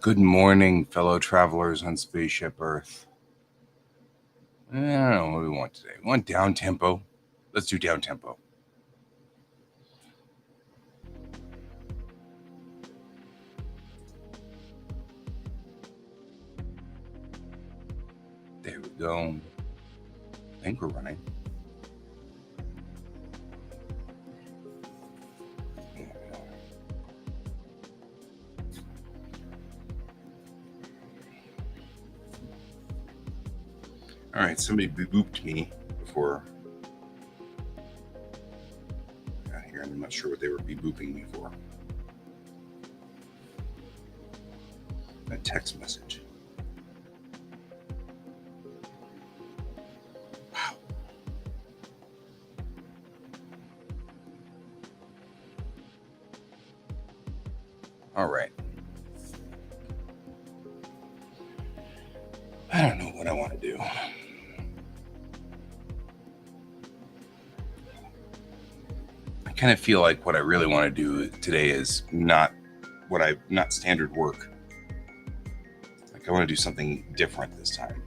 Good morning, fellow travelers on Spaceship Earth. I don't know what we want today. We want down tempo. Let's do down tempo. There we go. I think we're running. All right, somebody booped me before. I got here. I'm not sure what they were booping me for. A text message. Wow. All right. I don't know what I want to do. I kind of feel like what I really want to do today is not standard work. Like I want to do something different this time.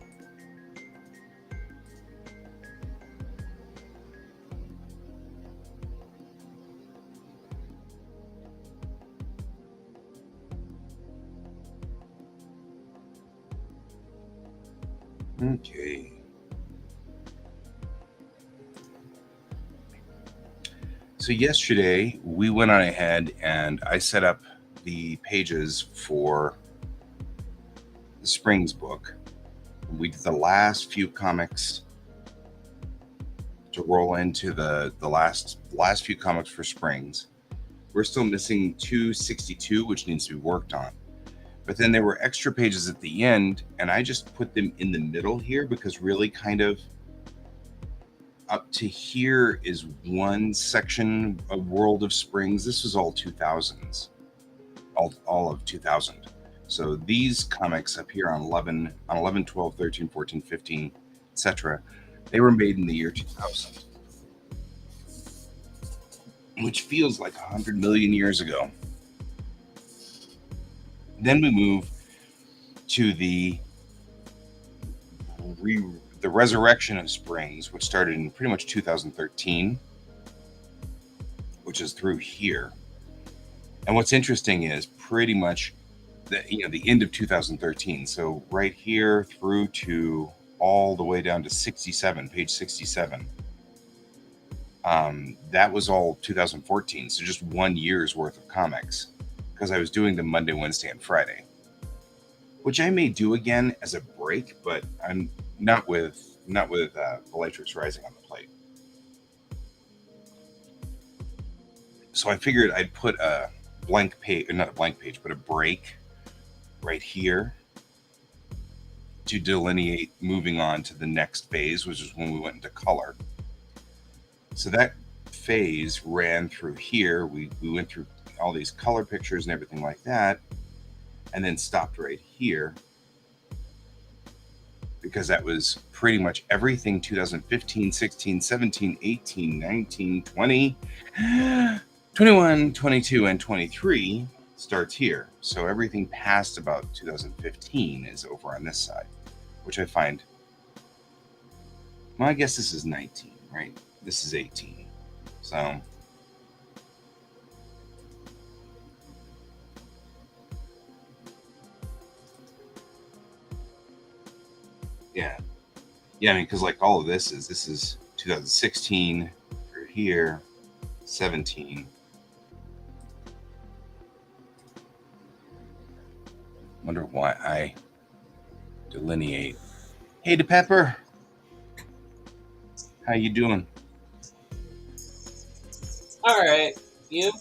Okay. So yesterday we went on ahead and I set up the pages for the Springs book. We did the last few comics to roll into the last few comics for Springs. We're still missing 262, which needs to be worked on. But then there were extra pages at the end, and I just put them in the middle here because really kind of up to here is one section of World of Springs. This was all 2000s, all of 2000. So these comics up here on 11, 12, 13, 14, 15, etc., they were made in the year 2000, which feels like 100 million years ago. Then we move to the resurrection of Springs, which started in pretty much 2013, which is through here. And what's interesting is pretty much the end of 2013. So right here through to all the way down to 67, page 67. That was all 2014. So just 1 year's worth of comics, because I was doing them Monday, Wednesday, and Friday, which I may do again as a break, but I'm not with Bellatrix Rising on the plate. So I figured I'd put a blank page, not a blank page, but a break right here to delineate moving on to the next phase, which is when we went into color. So that phase ran through here. We went through all these color pictures and everything like that, and then stopped right here, because that was pretty much everything 2015, 16, 17, 18, 19, 20, 21, 22, and 23 starts here. So everything past about 2015 is over on this side, which I find, well, I guess this is 19, right? This is 18. So yeah, I mean, because like all of this is 2016 through here, 17. Wonder why I delineate. Hey, to Pepper, how you doing? All right, you?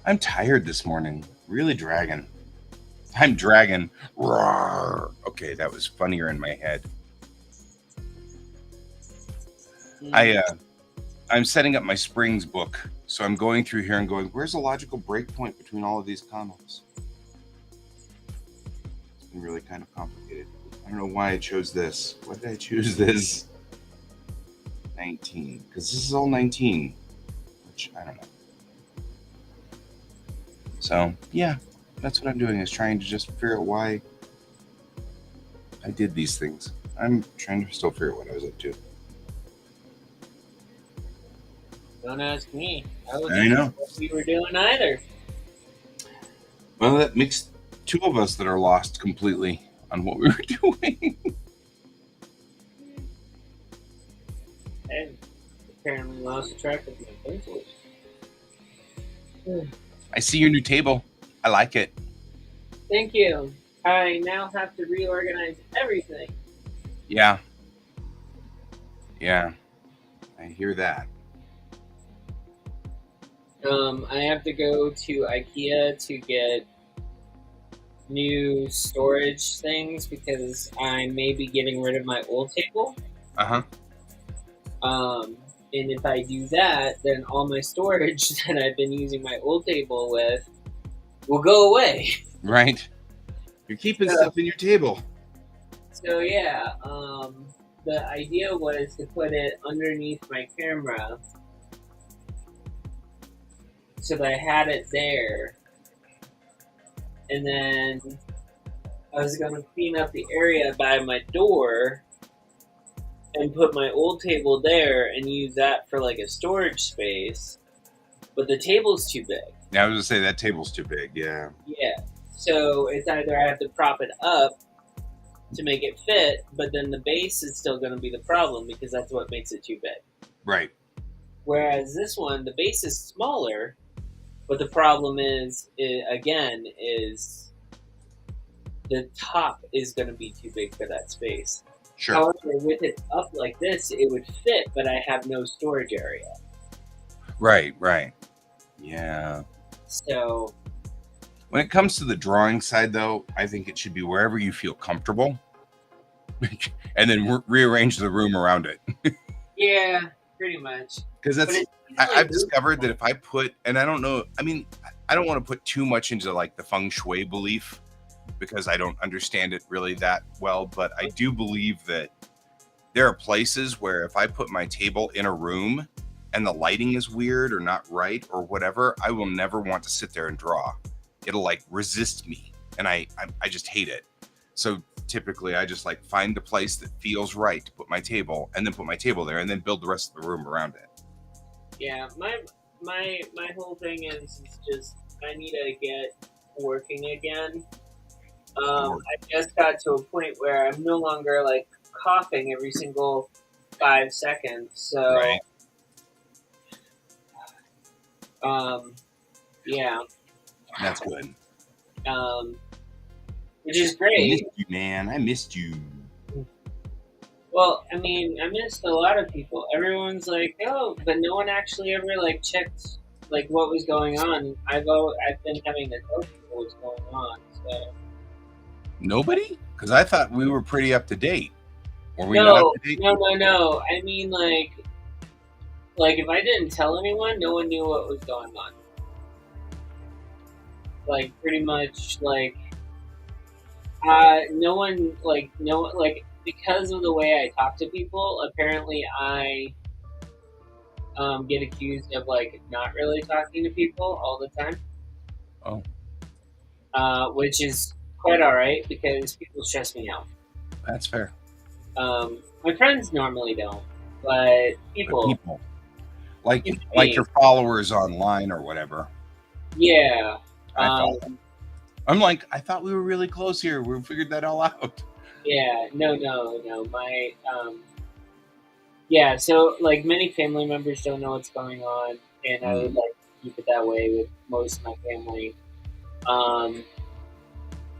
I'm tired this morning. Really dragging. I'm dragging. Roar. Okay, that was funnier in my head. I'm setting up my Springs book, so I'm going through here and going, where's the logical breakpoint between all of these comics? It's been really kind of complicated. I don't know why I chose this. Why did I choose this? 19, because this is all 19, which I don't know. So yeah, That's what I'm doing, is trying to just figure out why I did these things. I'm trying to still figure out what I was up to. Don't ask me. I I wasn't sure know. what we were doing either. Well, that makes two of us that are lost completely on what we were doing. I apparently lost track of my pencils. I see your new table. I like it. Thank you. I now have to reorganize everything. Yeah. Yeah. I hear that. I have to go to IKEA to get new storage things because I may be getting rid of my old table. Uh-huh. And if I do that, then all my storage that I've been using my old table with will go away. Right. You're keeping So, stuff in your table. so yeah, the idea was to put it underneath my camera so that I had it there, and then I was going to clean up the area by my door and put my old table there and use that for like a storage space. But the table's too big. Yeah, I was gonna say that table's too big. Yeah. Yeah. So it's either I have to prop it up to make it fit, but then the base is still going to be the problem because that's what makes it too big. Right. Whereas this one, the base is smaller, but the problem is the top is going to be too big for that space. Sure. However, with it up like this, it would fit, but I have no storage area. Right. Right. Yeah. So When it comes to the drawing side, though, I think it should be wherever you feel comfortable, and then rearrange the room around it. yeah, pretty much. Because that's I've discovered that if I put, and I don't know, I mean, I don't want to put too much into like the feng shui belief because I don't understand it really that well, but I do believe that there are places where if I put my table in a room and the lighting is weird or not right or whatever, I will never want to sit there and draw. It'll like resist me, and I just hate it. So typically I just like find the place that feels right to put my table, and then put my table there, and then build the rest of the room around it. Yeah, my whole thing is just I need to get working again. I just got to a point where I'm no longer like coughing every single 5 seconds. So, Right. Yeah, That's good. which is I great. missed you, man. I missed you. Well, I mean, I missed a lot of people. Everyone's like, oh, but no one actually ever like checked like what was going on. I've been having to tell people what's going on. So Nobody? Because I thought we were pretty up to date. Were we not up no, to date? no. I mean, like if I didn't tell anyone, no one knew what was going on. Like pretty much, like no one, because of the way I talk to people. Apparently, I get accused of like not really talking to people all the time. Which is quite all right because people stress me out. That's fair. My friends normally don't, but people, like your followers online or whatever. Yeah. I'm like, I thought we were really close here. We figured that all out. Yeah. No. Yeah. So like many family members don't know what's going on, and I would like to keep it that way with most of my family.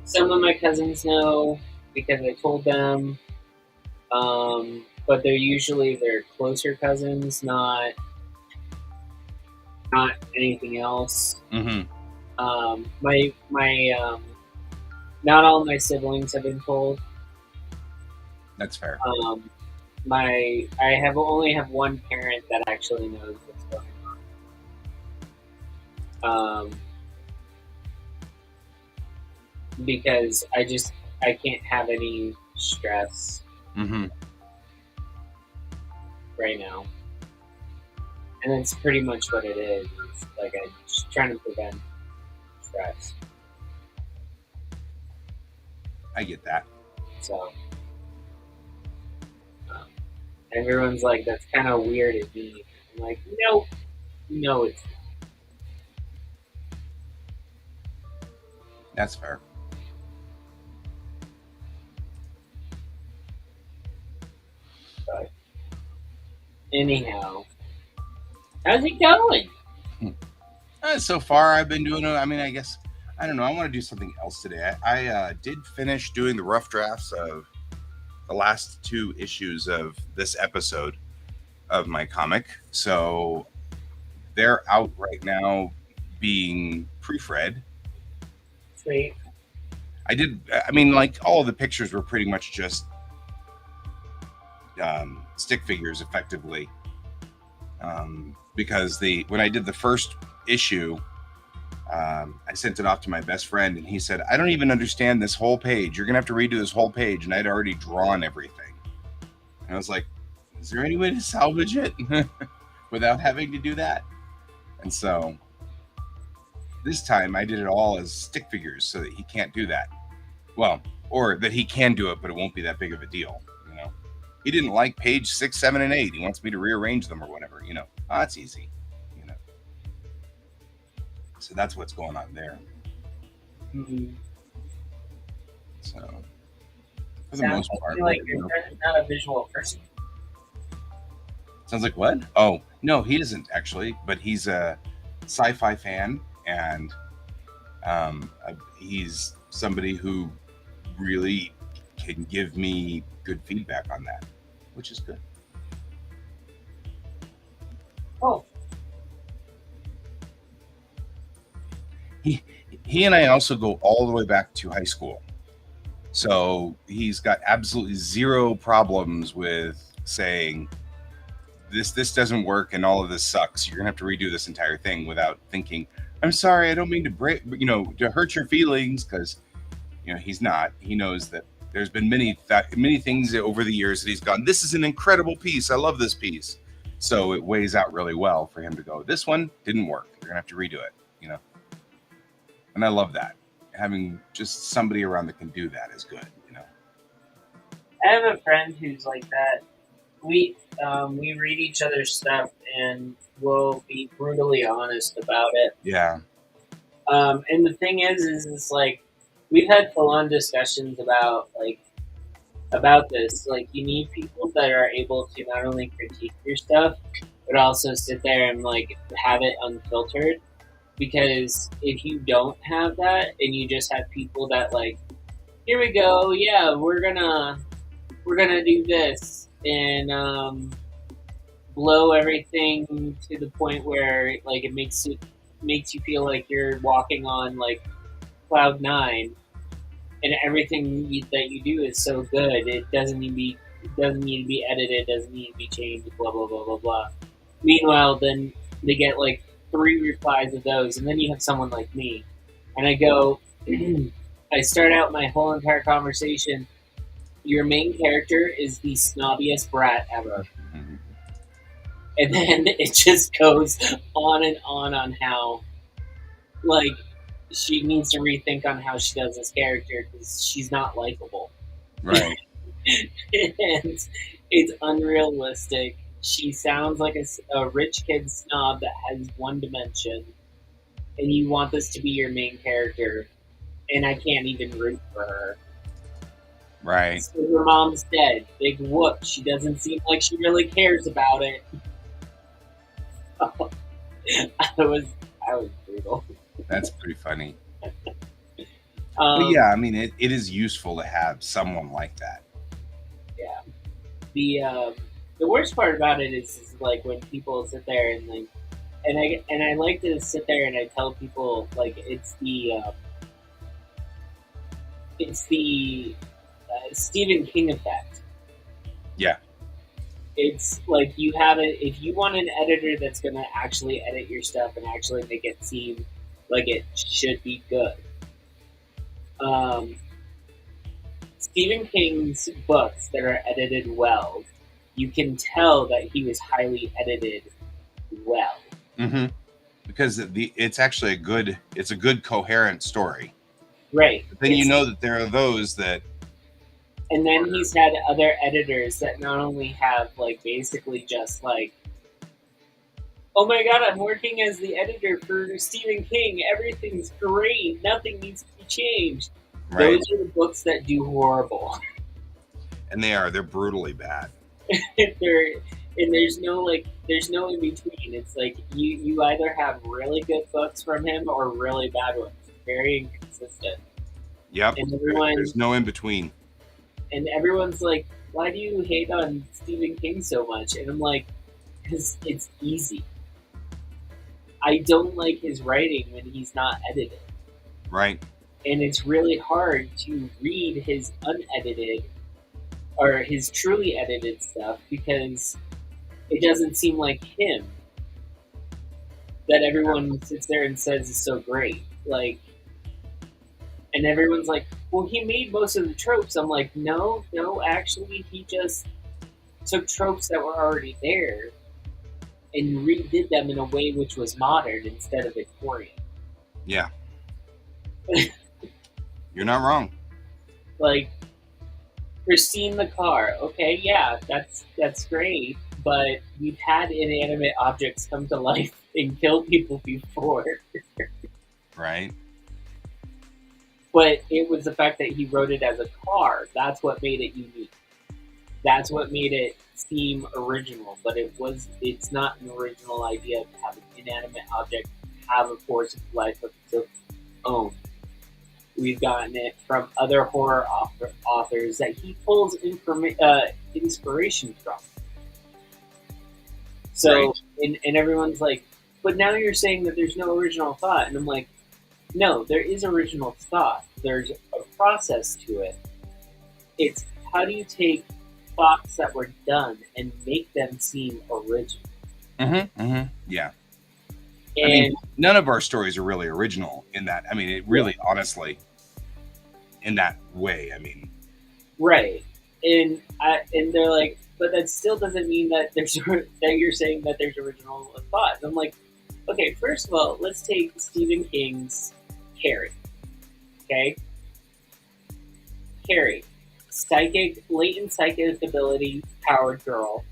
Some of my cousins know because I told them, but they're usually their closer cousins, not anything else. Mm-hmm. Not all my siblings have been told. That's fair. I only have one parent that actually knows what's going on. Because I can't have any stress right now, and that's pretty much what it is. It's like I'm just trying to prevent stress. I get that. So um, everyone's like, that's kind of weird at me. I'm like, no, no, it's That's fair. not. Anyhow, how's it going? So far, I've been doing. I mean, I guess I don't know. I want to do something else today. I did finish doing the rough drafts of the last 2 issues of this episode of my comic, so they're out right now, being proofread. Sweet. I did. I mean, like all of the pictures were pretty much just stick figures, effectively, because when I did the first issue. I sent it off to my best friend, and he said, "I don't even understand this whole page. You're gonna have to redo this whole page." And I'd already drawn everything. And I was like, "Is there any way to salvage it without having to do that?" And so this time I did it all as stick figures, so that he can't do that. Well, or that he can do it, but it won't be that big of a deal. He didn't like page 6, 7, and 8. He wants me to rearrange them or whatever. That's easy. So that's what's going on there. Mm-hmm. So, for the Sounds most part, like your friend is not a visual person. Sounds like what? Oh, no, he isn't actually, but he's a sci-fi fan, and he's somebody who really can give me good feedback on that, which is good. Oh, He and I also go all the way back to high school. So he's got absolutely zero problems with saying this doesn't work and all of this sucks. You're gonna have to redo this entire thing, without thinking, "I'm sorry, I don't mean to to hurt your feelings," because he's not. He knows that there's been many things over the years that he's gone, "This is an incredible piece. I love this piece." So it weighs out really well for him to go, "This one didn't work. You're gonna have to redo it." And I love that. Having just somebody around that can do that is good. I have a friend who's like that. We read each other's stuff and we'll be brutally honest about it. Yeah. And the thing is like we've had full on discussions about this. Like you need people that are able to not only critique your stuff, but also sit there and like have it unfiltered. Because if you don't have that and you just have people that like, here we go, yeah, we're gonna do this and blow everything to the point where like it makes you feel like you're walking on like cloud 9, and everything that you do is so good. It doesn't need to be edited. Doesn't need to be changed. Blah blah blah blah blah. Meanwhile, then they get like 3 replies of those, and then you have someone like me, and I go, I start out my whole entire conversation. Your main character is the snobbiest brat ever. And then it just goes on how, like, she needs to rethink on how she does this character because she's not likable. Right. And it's unrealistic. She sounds like a rich kid snob that has one dimension, and you want this to be your main character, and I can't even root for her. Right. So her mom's dead. Big whoop. She doesn't seem like she really cares about it. I was brutal. That's pretty funny. But yeah, I mean, it is useful to have someone like that. Yeah. The worst part about it is like when people sit there and like, and I like to sit there and I tell people like it's the Stephen King effect. Yeah. It's like you have it. If you want an editor that's going to actually edit your stuff and actually make it seem like it should be good, Stephen King's books that are edited well, you can tell that he was highly edited well. Mm-hmm. Because it's actually a good coherent story. Right. But then you know that there are those that. And then he's had other editors that not only have like basically just like, oh my god, I'm working as the editor for Stephen King. Everything's great. Nothing needs to be changed. Right. Those are the books that do horrible. And they're brutally bad. There's no in between. It's like you either have really good books from him or really bad ones. Very inconsistent. Yep. And There's no in between. And everyone's like, why do you hate on Stephen King so much? And I'm like, because it's easy. I don't like his writing when he's not edited. Right. And it's really hard to read his unedited or his truly edited stuff because it doesn't seem like him that everyone sits there and says is so great. Like, and everyone's like, well, he made most of the tropes. I'm like, no, actually, he just took tropes that were already there and redid them in a way which was modern instead of Victorian. Yeah. You're not wrong. Like, Christine the car. Okay, yeah, that's great, but we've had inanimate objects come to life and kill people before. Right. But it was the fact that he wrote it as a car. That's what made it unique. That's what made it seem original. But it's not an original idea to have an inanimate object have a force of life of its own. We've gotten it from other horror authors that he pulls inspiration from. So, right. and everyone's like, but now you're saying that there's no original thought. And I'm like, no, there is original thought. There's a process to it. It's how do you take thoughts that were done and make them seem original? Yeah. And I mean, none of our stories are really original in that. I mean, it really, honestly, in that way. I mean, right. And they're like, but that still doesn't mean that that you're saying that there's original thought. And I'm like, okay, first of all, let's take Stephen King's Carrie. Okay, Carrie, latent psychic ability, powered girl.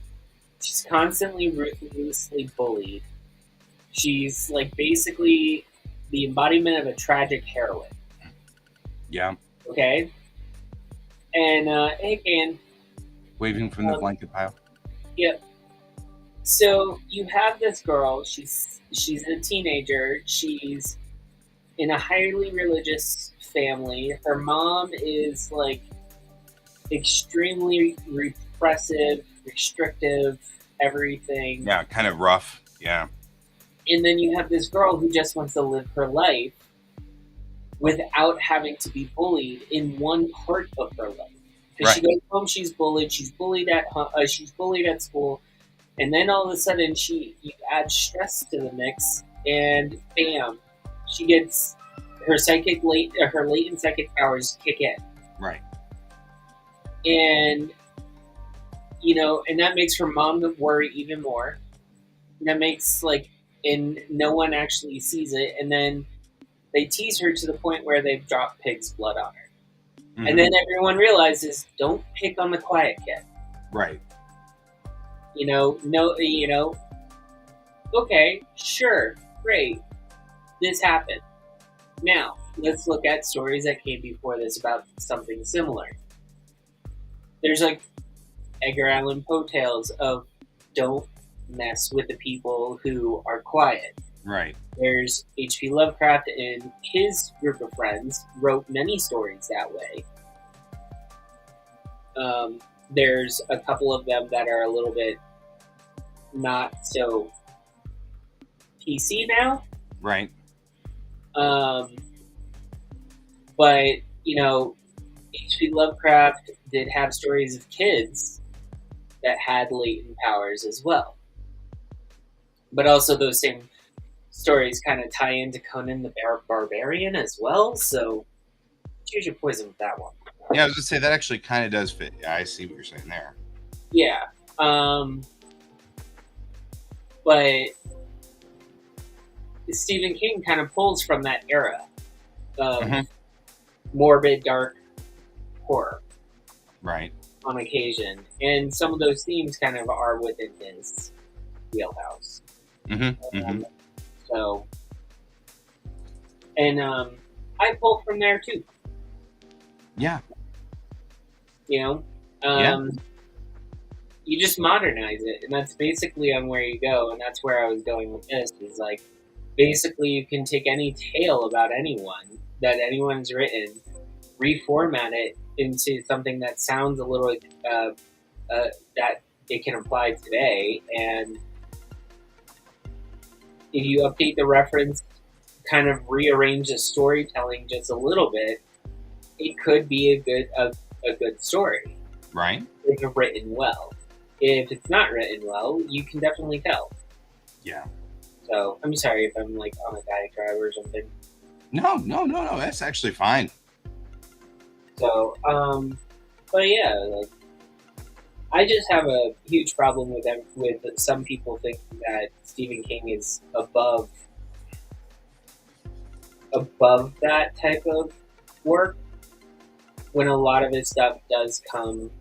She's constantly ruthlessly bullied. She's like basically the embodiment of a tragic heroine. Yeah. Okay. And hey, Can. Waving from the blanket pile. Yep. So you have this girl. She's a teenager. She's in a highly religious family. Her mom is like extremely repressive, restrictive, everything. Yeah, kind of rough. Yeah. And then you have this girl who just wants to live her life without having to be bullied in one part of her life. Because she goes home, she's bullied. She's bullied at school, and then all of a sudden, you add stress to the mix, and bam, she gets her latent psychic powers kick in. Right. And and that makes her mom worry even more. And that makes and no one actually sees it, and then they tease her to the point where they've dropped pig's blood on her. Mm-hmm. And then everyone realizes, don't pick on the quiet kid. Right. Okay, sure, great. This happened. Now, let's look at stories that came before this about something similar. There's Edgar Allan Poe tales of don't mess with the people who are quiet. Right. There's H.P. Lovecraft and his group of friends wrote many stories that way. There's a couple of them that are a little bit not so PC now. Right. But, H.P. Lovecraft did have stories of kids that had latent powers as well. But also those same stories kind of tie into Conan the Barbarian as well, so choose your poison with that one. Yeah, I was going to say, that actually kind of does fit. Yeah, I see what you're saying there. Yeah. But Stephen King kind of pulls from that era of morbid, dark horror Right. on occasion, and some of those themes kind of are within his wheelhouse. Mm-hmm. Mm-hmm. Um, so, and I pull from there too. Yeah. You know, Yeah. you just modernize it, and that's basically on where you go, and that's where I was going with this. Is like basically you can take any tale about anyone that anyone's written, reformat it into something that sounds a little that it can apply today, and if you update the reference, kind of rearrange the storytelling just a little bit, it could be a good story Right. if it's written well. If it's not written well, you can definitely tell. Yeah. So I'm sorry if I'm like on a diatribe or something. No. That's actually fine. So, but yeah, like I just have a huge problem with them, with some people thinking that Stephen King is above that type of work, when a lot of his stuff does come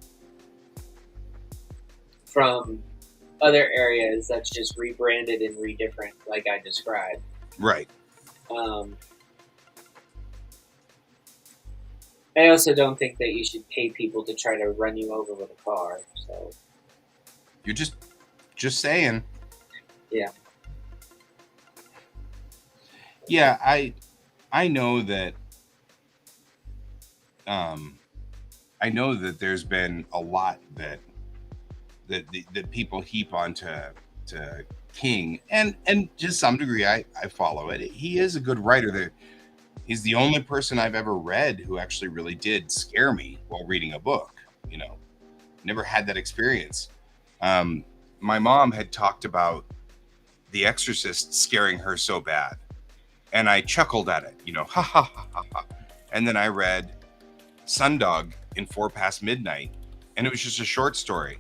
from other areas that's just rebranded and redifferent, like I described. Right. Um, I also don't think that you should pay people to try to run you over with a car. So You're just saying. yeah, Yeah. I know that. I know that there's been a lot that people heap onto to King, and to some degree, I follow it. He is a good writer. He's the only person I've ever read who actually really did scare me while reading a book. You know, never had that experience. My mom had talked about The Exorcist scaring her so bad, and I chuckled at it. You know, ha ha ha ha ha. And then I read Sundog in 4 Past Midnight, and it was just a short story,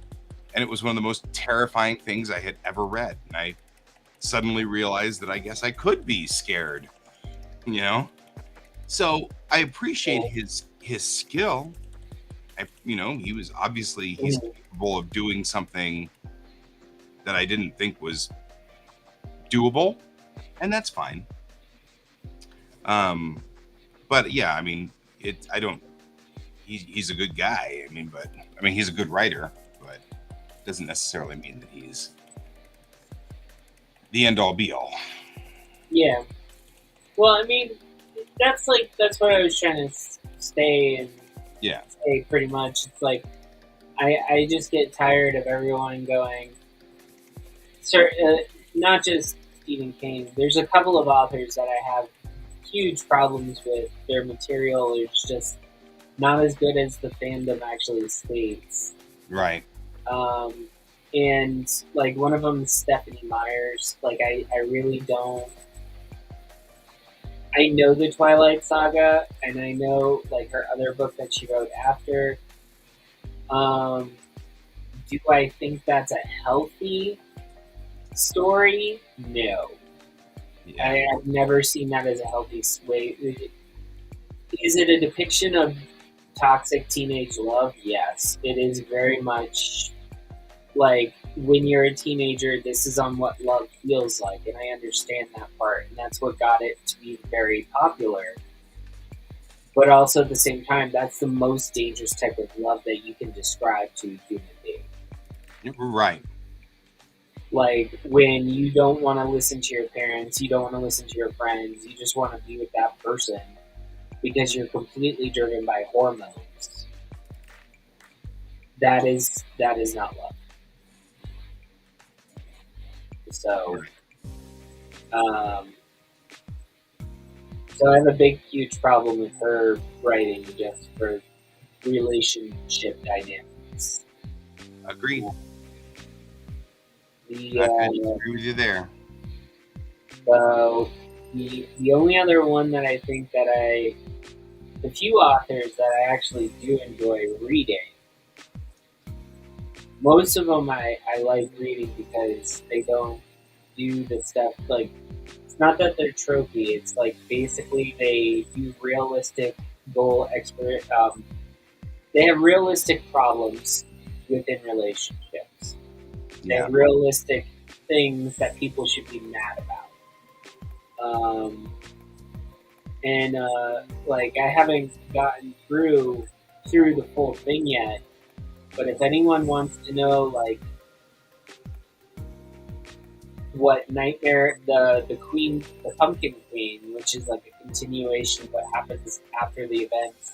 and it was one of the most terrifying things I had ever read. And I suddenly realized that I guess I could be scared, you know. So I appreciate his skill. He was obviously he's capable of doing something that I didn't think was doable, and that's fine. But yeah, I mean, I don't. He's a good guy. He's a good writer, but doesn't necessarily mean that he's the end all be all. yeah. Well, I mean, that's what I was trying to stay Yeah. say pretty much. It's like I just get tired of everyone going. Not just Stephen King. There's a couple of authors that I have huge problems with. Their material is just not as good as the fandom actually states. Right. And like one of them is Stephanie Myers. Like I really don't. I know the Twilight Saga, and I know like her other book that she wrote after. Do I think that's a healthy story? No. Yeah. I have never seen that as a healthy way. Is it a depiction of toxic teenage love? Yes. It is very much like when you're a teenager, this is on what love feels like, and I understand that part, and that's what got it to be very popular. But also at the same time, that's the most dangerous type of love that you can describe to a human being. Right. Like when you don't want to listen to your parents, you don't want to listen to your friends, you just want to be with that person because you're completely driven by hormones. That is not love. So, so I have a big, huge problem with her writing just for relationship dynamics. Agreed. The I agree with you there. So the only other one that I think that the few authors that I actually do enjoy reading, most of them I like reading because they don't do the stuff like, it's not that they're tropey, it's like basically they do realistic goal expert. They have realistic problems within relationships. They Yeah. have realistic things that people should be mad about. And like I haven't gotten through the full thing yet. But if anyone wants to know like what Nightmare the Pumpkin Queen, which is like a continuation of what happens after the events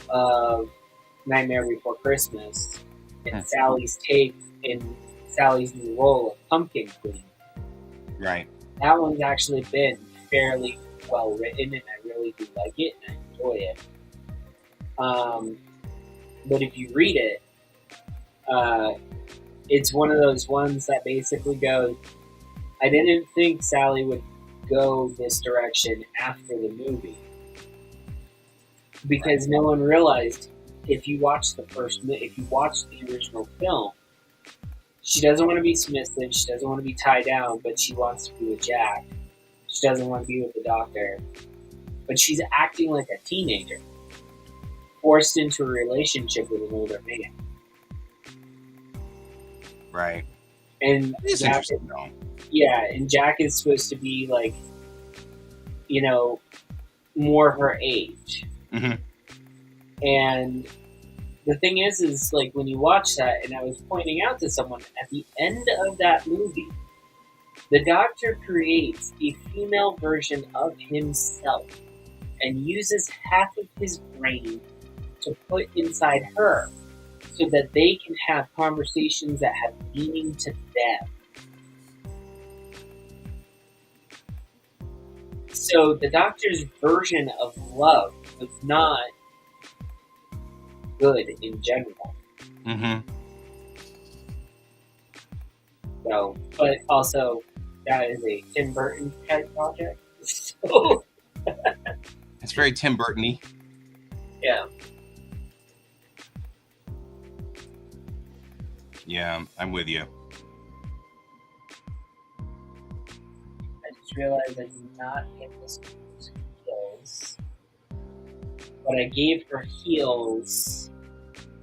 of Nightmare Before Christmas, and Sally's take in Sally's new role of Pumpkin Queen. Right. That one's actually been fairly well written, and I really do like it, and I enjoy it. But if you read it, it's one of those ones that basically goes, I didn't think Sally would go this direction after the movie. Because no one realized if you watch the original film, she doesn't want to be submissive, she doesn't want to be tied down, but she wants to be with Jack. She doesn't want to be with the doctor. But she's acting like a teenager, forced into a relationship with an older man. Right. And It's Jack, interesting though. yeah, and Jack is supposed to be like, you know, more her age. Mm-hmm. And the thing is like when you watch that, and I was pointing out to someone at the end of that movie, the doctor creates a female version of himself and uses half of his brain to put inside her so that they can have conversations that have meaning to them. So the doctor's version of love was not good in general. Mm-hmm. So, but also that is a Tim Burton type project. So It's very Tim Burton-y. yeah. Yeah, I'm with you. I just realized I did not get this heels, but I gave her heels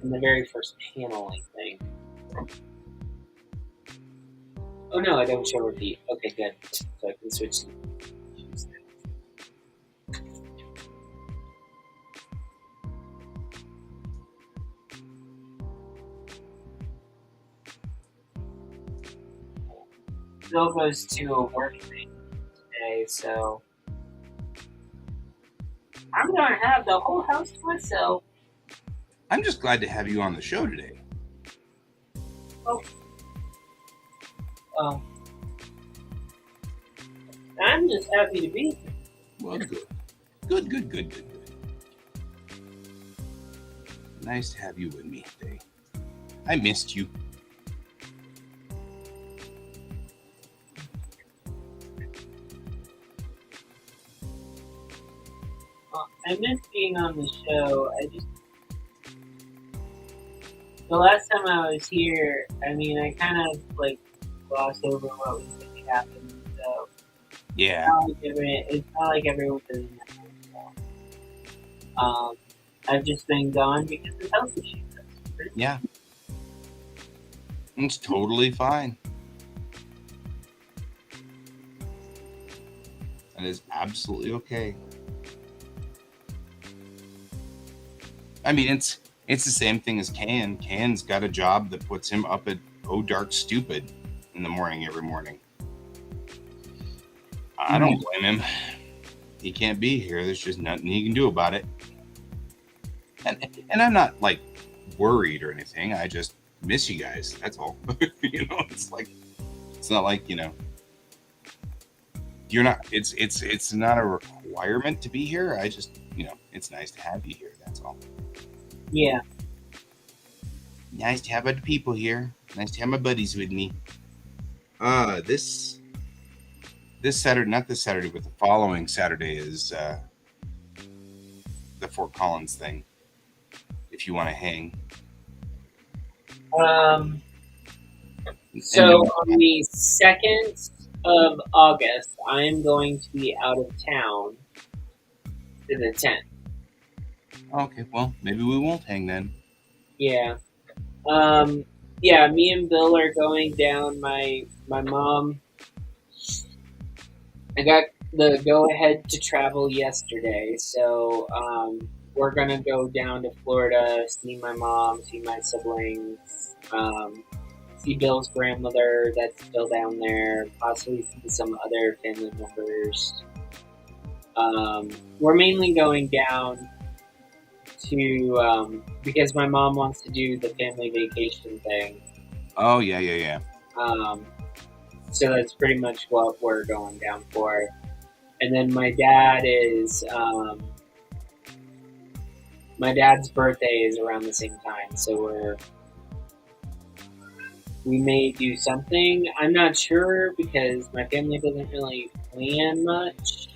in the very first panel, I think. Oh no, I don't show her feet. Okay, good. So I can switch to shoes now. Bill goes to a work thing today, so I'm gonna have the whole house to myself. I'm just glad to have you on the show today. Um, I'm just happy to be here. Well, good. Good. Nice to have you with me today. I missed you. I miss being on the show. The last time I was here, I mean, I kind of like glossed over what was going to happen. So Yeah. it's not like everyone doesn't know. So, I've just been gone because of health issues. Yeah. It's totally fine. That is absolutely okay. I mean, it's the same thing as Can. Can's got a job that puts him up at dark stupid in the morning every morning. I don't blame him. He can't be here. There's just nothing he can do about it. And I'm not like worried or anything. I just miss you guys. That's all. It's not like, you're not, it's not a requirement to be here. I just, it's nice to have you here. That's all. Yeah. Nice to have other people here. Nice to have my buddies with me. This Saturday, not this Saturday, but the following Saturday is the Fort Collins thing. If you want to hang. So on the 2nd of August, I'm going to be out of town to the 10th. Okay, well, maybe we won't hang then. Yeah. Um, yeah, me and Bill are going down. My mom, I got the go ahead to travel yesterday, so we're gonna go down to Florida, see my mom, see my siblings, see Bill's grandmother that's still down there, possibly see some other family members. We're mainly going down to because my mom wants to do the family vacation thing. Oh, yeah, yeah, yeah. Um, so that's pretty much what we're going down for. And then my dad's birthday is around the same time, so we may do something. I'm not sure because my family doesn't really plan much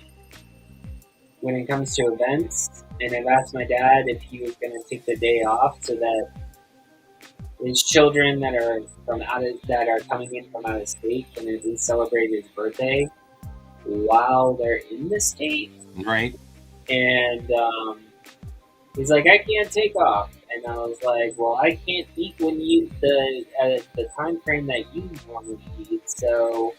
when it comes to events. And I've asked my dad if he was going to take the day off so that his children that are coming in from out of state can at least celebrate his birthday while they're in the state. Right. And he's like, I can't take off, and I was like, well, I can't eat when you the time frame that you normally eat, so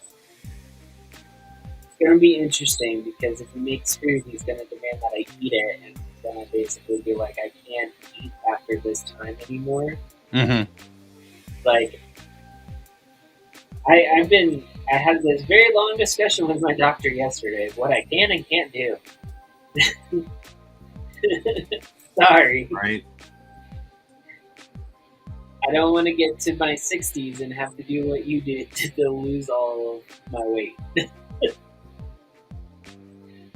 it's gonna be interesting because if he makes food, he's gonna demand that I eat it, and he's gonna basically be like, I can't eat after this time anymore. Mm-hmm. Like, I had this very long discussion with my doctor yesterday of what I can and can't do. Sorry. Right. I don't want to get to my 60s and have to do what you did to lose all of my weight.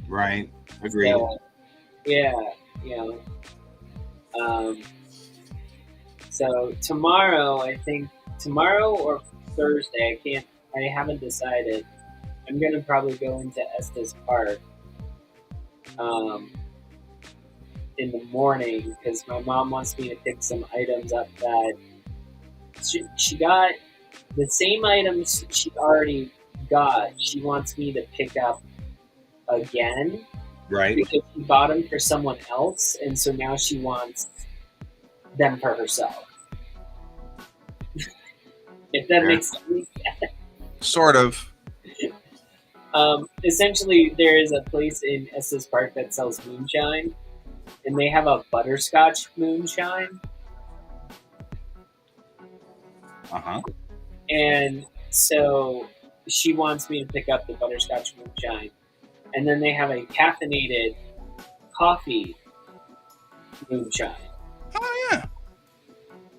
Right. Agreed. So, yeah, you know. Um, so tomorrow, I think tomorrow or Thursday, I haven't decided. I'm gonna probably go into Estes Park um, in the morning because my mom wants me to pick some items up that she got the same items she already got. She wants me to pick up again Right. because she bought them for someone else, and so now she wants them for herself. If that Yeah. makes sense. Sort of. Essentially, there is a place in Estes Park that sells moonshine, and they have a butterscotch moonshine, Uh-huh. and so she wants me to pick up the butterscotch moonshine, and then they have a caffeinated coffee moonshine. Oh, yeah.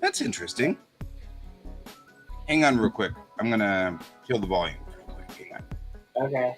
That's interesting. Hang on real quick. I'm going to kill the volume real quick. Hang on. Okay.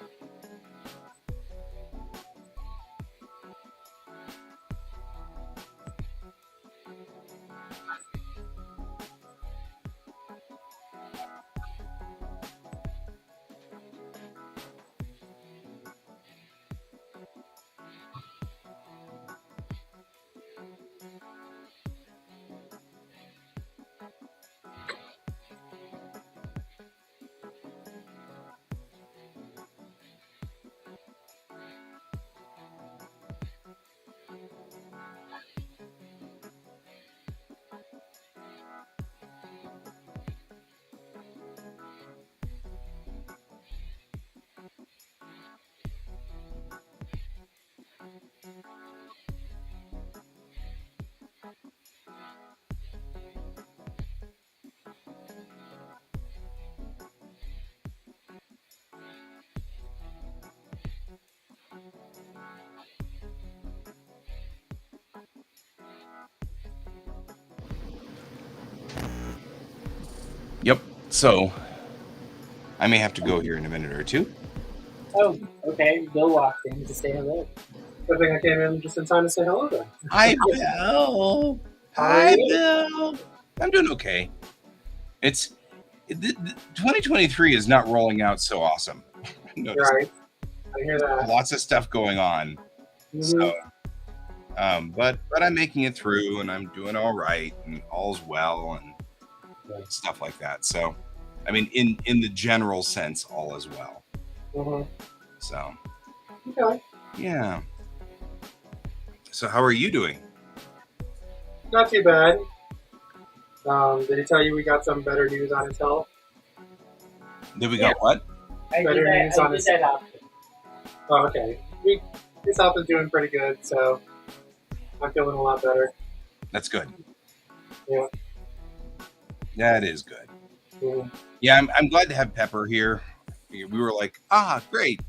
Yep. So I may have to go here in a minute or two. Oh, okay. Bill walked in to say hello. I think I came in just in time to say hello then. Hi, Bill. How are Hi, you? Bill. I'm doing okay. It's 2023 is not rolling out so awesome. Notice Right. I hear that. lots of stuff going on. Mhm. So, but I'm making it through, and I'm doing all right, and all's well, and stuff like that. So, I mean, in the general sense, all is well. Mhm. So, Okay. yeah. So, how are you doing? Not too bad. Did he tell you we got some better news on his health? Did we Yeah. got what? I Better did news that. I on did his. that option. Oh, okay. His health is doing pretty good, so I'm feeling a lot better. That's good. Yeah. That is good. Mhm. Yeah, I'm glad to have Pepper here. We were like, great.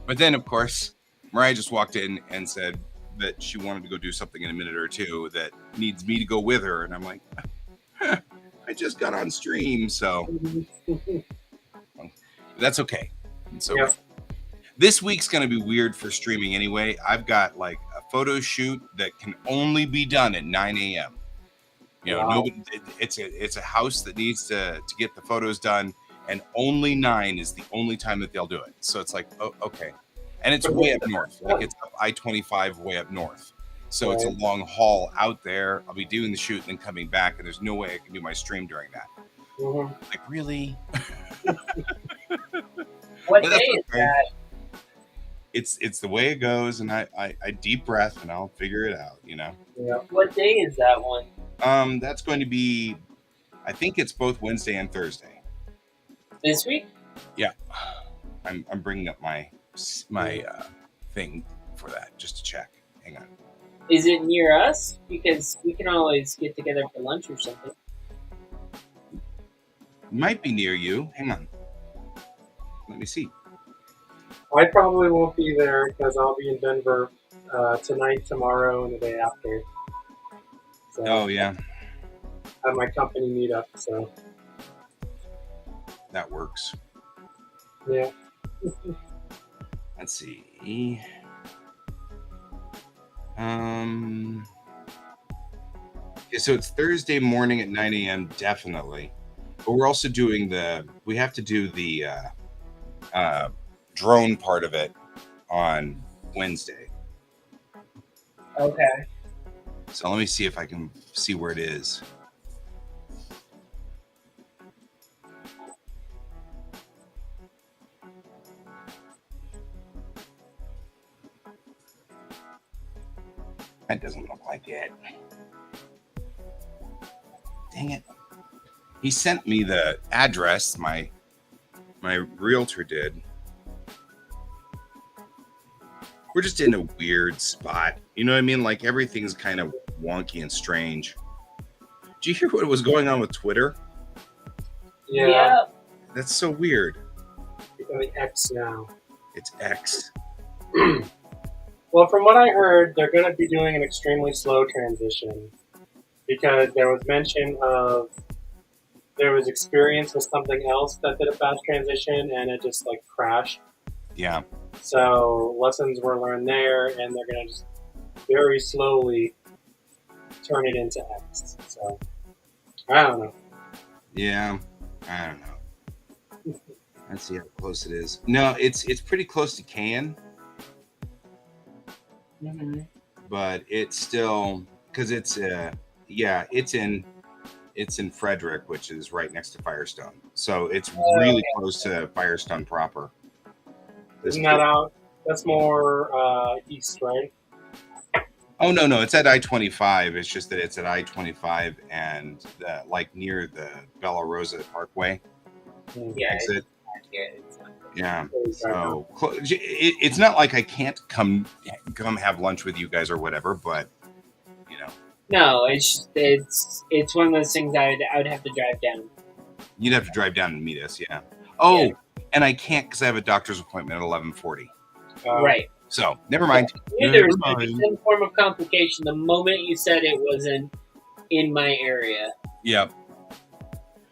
But then, of course, Mariah just walked in and said that she wanted to go do something in a minute or two that needs me to go with her. And I'm like, I just got on stream, so that's okay. It's okay. Yeah. This week's going to be weird for streaming anyway. I've got like a photo shoot that can only be done at 9 a.m. You know, Wow. nobody. It's a house that needs to get the photos done, and only 9 is the only time that they'll do it. So it's like, oh, okay, and it's way up north. Like it's up I-25 way up north. So it's a long haul out there. I'll be doing the shoot and then coming back, and there's no way I can do my stream during that. Mhm. Like really? What But day that's is okay. that? It's the way it goes, and I deep breath and I'll figure it out. You know. Yeah. What day is that one? That's going to be. I think it's both Wednesday and Thursday. This week? Yeah, I'm bringing up my thing for that just to check. Hang on. Is it near us? Because we can always get together for lunch or something. Might be near you. Hang on. Let me see. I probably won't be there because I'll be in Denver tonight, tomorrow, and the day after. So Oh yeah, at my company meetup. So that works. yeah. Let's see. Okay, so it's Thursday morning at 9 a.m. definitely, but we're also doing we have to do the drone part of it on Wednesday. Okay. So let me see if I can see where it is. That doesn't look like it. Dang it. He sent me the address, my realtor did. We're just in a weird spot. You know what I mean? Like everything's kind of wonky and strange. Did you hear what was going on with Twitter? Yeah. That's so weird. Becoming X now. It's X. Well, from what I heard, they're going to be doing an extremely slow transition because there was mention of there was experience with something else that did a fast transition and it just like crashed. Yeah. So lessons were learned there, and they're going to just very slowly turn it into X. So I don't know. Yeah. I don't know. Let's see how close it is. No, it's pretty close to Can. Mm-hmm. But it's still because it's in Frederick, which is right next to Firestone. So it's really close to Firestone proper. Isn't that out? That's more east, right? Oh no, it's at I-25. It's just that it's at I-25 and like near the Bella Rosa Parkway Yeah. exit. It's Yeah. So it's not like I can't come have lunch with you guys or whatever, but you know. No, it's one of those things I would have to drive down. You'd have to drive down and meet us, yeah. Oh, Yeah. And I can't because I have a doctor's appointment at 11:40. Right. So never mind. There was going to be some form of complication the moment you said it wasn't in my area. Yep.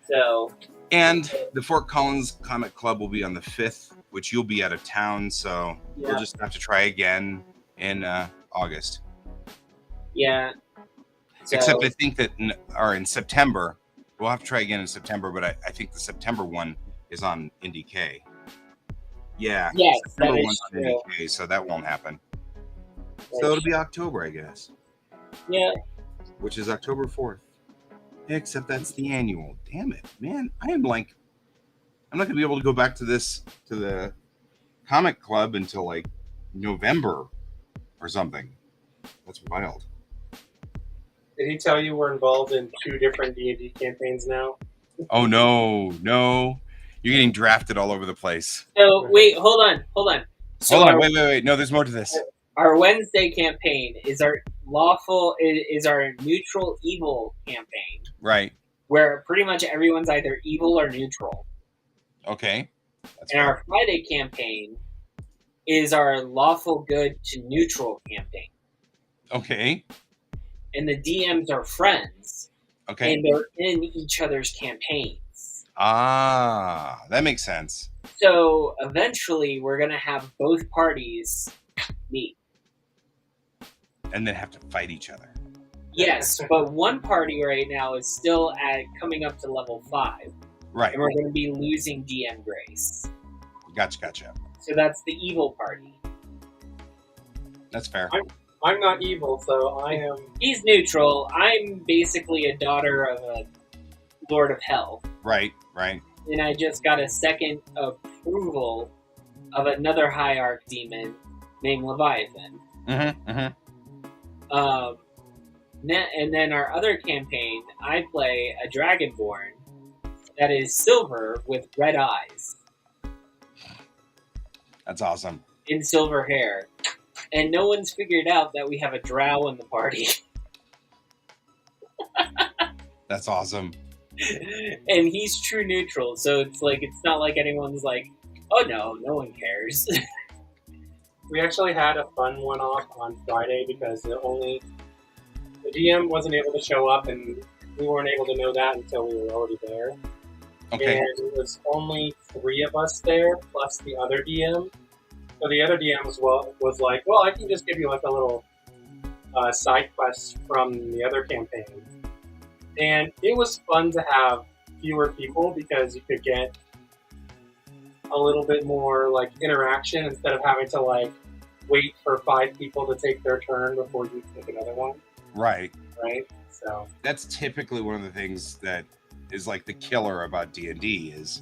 So. And the Fort Collins Comic Club will be on the 5th, which you'll be out of town, so we'll just have to try again in August. Yeah. So, except I think that in September, we'll have to try again in September, but I think the September one is on NDK. Yeah. Yes, September that is one's on true. NDK, so that won't happen. Right. So it'll be October, I guess. Yeah. Which is October 4th. Except that's the annual. Damn it, man. I'm not going to be able to go back to the comic club until like November or something. That's wild. Did he tell you we're involved in 2 different D&D campaigns now? Oh no, you're getting drafted all over the place. So wait, hold on. So Hold on, wait. No, there's more to this. Our Wednesday campaign is our our neutral evil campaign, Right. where pretty much everyone's either evil or neutral. Okay. That's And fair. our Friday campaign is our lawful good to neutral campaign. Okay. And the DMs are friends. Okay. And they're in each other's campaigns. Ah, that makes sense. So eventually we're going to have both parties meet. And then have to fight each other. Yes, but one party right now is still at coming up to level 5. Right. And we're going to be losing DM Grace. Gotcha. So that's the evil party. That's fair. I'm not evil, so I am... He's neutral. I'm basically a daughter of a Lord of Hell. Right. And I just got a second approval of another High Arc demon named Leviathan. Mm-hmm. And then our other campaign, I play a Dragonborn that is silver with red eyes. That's awesome. In silver hair. And no one's figured out that we have a drow in the party. That's awesome. And he's true neutral, so it's not like anyone's like, oh no one cares. We actually had a fun one-off on Friday because the DM wasn't able to show up, and we weren't able to know that until we were already there. Okay. And it was only 3 of us there, plus the other DM. So the other DM was like, well, I can just give you like a little side quest from the other campaign. And it was fun to have fewer people because you could get a little bit more like interaction instead of having to like wait for 5 people to take their turn before you pick another one. Right. So that's typically one of the things that is like the killer about D&D is,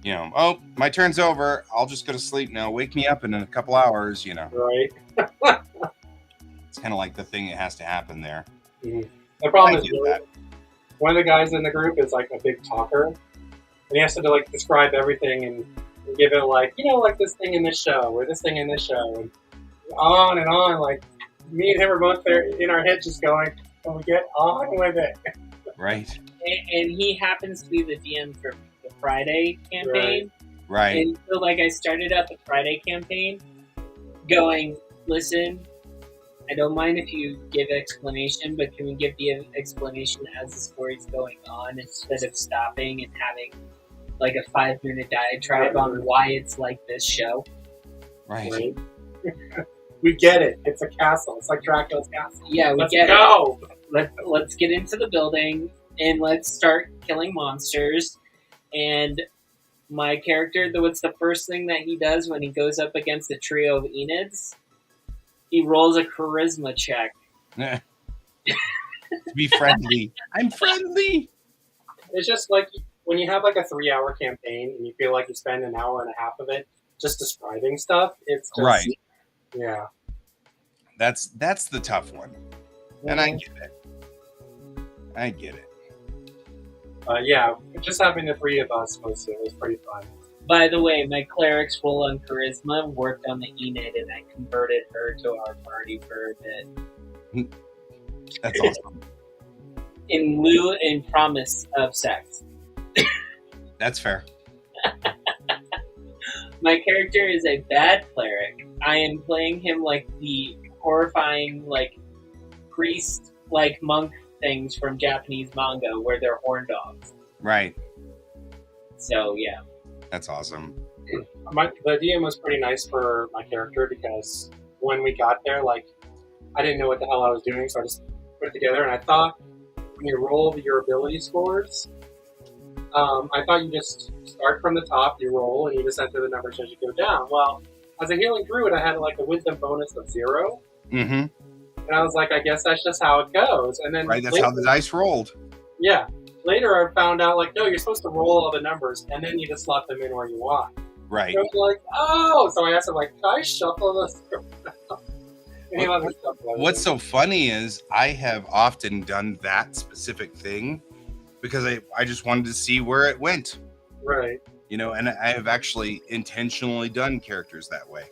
oh, my turn's over. I'll just go to sleep now. Wake me up in a couple hours, Right. It's kind of like the thing that has to happen there. Mm-hmm. The problem is that. One of the guys in the group is like a big talker, and he has to like describe everything and give it like, like this thing in this show or this thing in this show, and on. Like me and him are both there in our heads just going, can we get on with it? Right. And he happens to be the DM for the Friday campaign. Right. And so I started out the Friday campaign going, listen, I don't mind if you give explanation, but can we give the explanation as the story's going on instead of stopping and having like a 5-minute diatribe on why it's like this show? Right. We get it. It's a castle. It's like Dracula's castle. Yeah, Let's go. Let's get into the building and let's start killing monsters. And my character, what's the first thing that he does when he goes up against a trio of Enids? He rolls a charisma check. To be friendly. I'm friendly. It's just like when you have like a 3-hour campaign and you feel like you spend an hour and a half of it just describing stuff. It's just, right. Yeah. That's the tough one. And I get it. Yeah, just having the 3 of us was pretty fun. By the way, my cleric's roll on charisma worked on the Enid, and I converted her to our party for a bit. That's awesome. In lieu and promise of sex. That's fair. My character is a bad cleric. I am playing him like the horrifying, like, priest, like, monk things from Japanese manga where they're horn dogs. Right. So, yeah. That's awesome. The DM was pretty nice for my character because when we got there, like, I didn't know what the hell I was doing, so I just put it together, and I thought when you roll your ability scores, I thought you just start from the top, you roll, and you just enter the numbers as you go down. Well, as a healing druid, I had like a wisdom bonus of 0. Mm-hmm. And I was like, I guess that's just how it goes. And then right, that's how the dice rolled. Yeah. Later, I found out, like, no, you're supposed to roll all the numbers, and then you just slot them in where you want. Right. So I was like, oh! So I asked him, like, can I shuffle this? He wasn't so clever. What's so funny is I have often done that specific thing because I just wanted to see where it went, Right. you know, and I have actually intentionally done characters that way.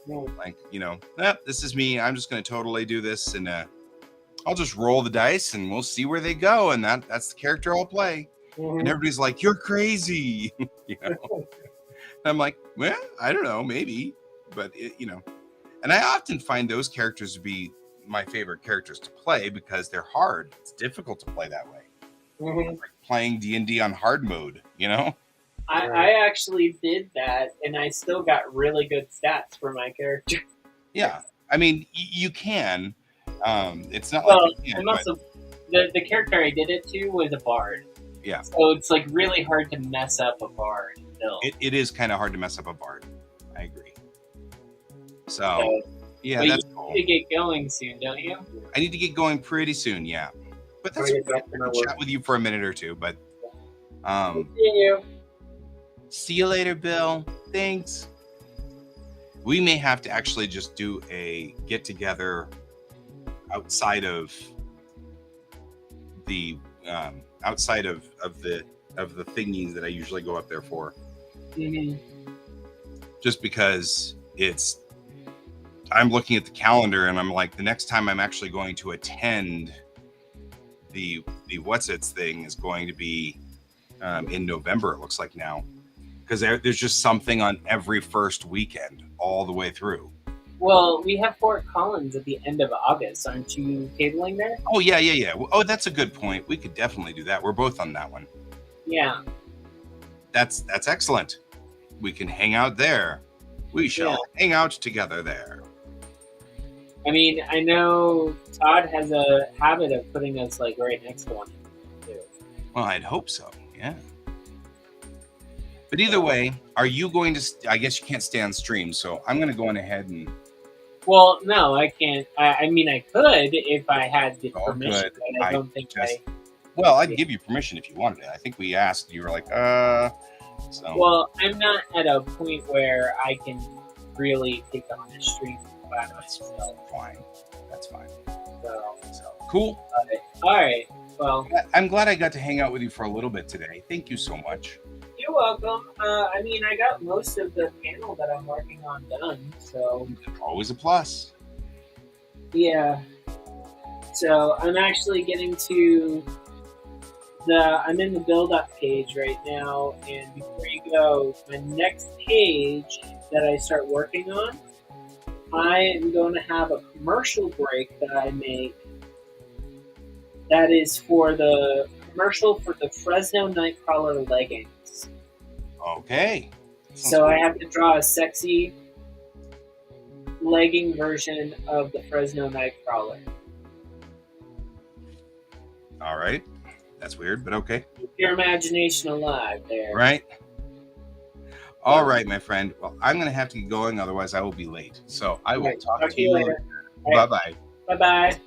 Mm. Like, you know, this is me. I'm just going to totally do this, and I'll just roll the dice, and we'll see where they go, and that's the character I'll play. Mhm. And everybody's like, "You're crazy," you know. And I'm like, "Well, I don't know, maybe," but you know. And I often find those characters to be my favorite characters to play because they're hard. It's difficult to play that way. Mhm. It's like playing D&D on hard mode, you know? I actually did that, and I still got really good stats for my character. Yeah. I mean, you can. It's not Well, like you I can't, must but have the character I did it to was a bard. yeah. So it's like really hard to mess up a bard build. It is kind of hard to mess up a bard. I agree. So, So, yeah, but that's you cool. need to get going soon, don't you? I need to get going pretty soon, yeah. But that's Wanna get okay. back to my I'll work. chat with you for a minute or two, but See you. see you later, Bill. Thanks. We may have to actually just do a get together outside of the the thingies that I usually go up there for, Mhm. just because I'm looking at the calendar and I'm like, the next time I'm actually going to attend the what's its thing is going to be in November. It looks like now, because there's just something on every first weekend all the way through. Well, we have Fort Collins at the end of August. Aren't you cabling there? Oh yeah. Oh, that's a good point. We could definitely do that. We're both on that one. Yeah. That's excellent. We can hang out there. We shall hang out together there. I mean, I know Todd has a habit of putting us like right next to one another, too. Well, I'd hope so. Yeah. But either way, are you going to? I guess you can't stay on stream, so I'm going to go on ahead and. Well, no, I can't. I mean, I could if I had the Oh, permission, good. but I don't think just- I. Well, I'd give you permission if you wanted it. I think we asked. You were like, So. Well, I'm not at a point where I can really take on a stream by myself. Fine. That's fine. So, Cool. all right. Well, I'm glad I got to hang out with you for a little bit today. Thank you so much. you're welcome. I mean, I got most of the panel that I'm working on done, so Always a plus. yeah. So I'm actually getting to I'm in the build-up page right now, and before you go, my next page that I start working on, I am going to have a commercial break that I make. That is for the commercial for the Fresno Nightcrawler leggings. Okay. So I have to draw a sexy legging version of the Fresno Nightcrawler. All right. That's weird, but okay. Keep your imagination alive there. Right? All right, my friend. Well, I'm going to have to get going, otherwise I will be late. So I will Right. talk to you later. All right. Bye-bye. Bye-bye.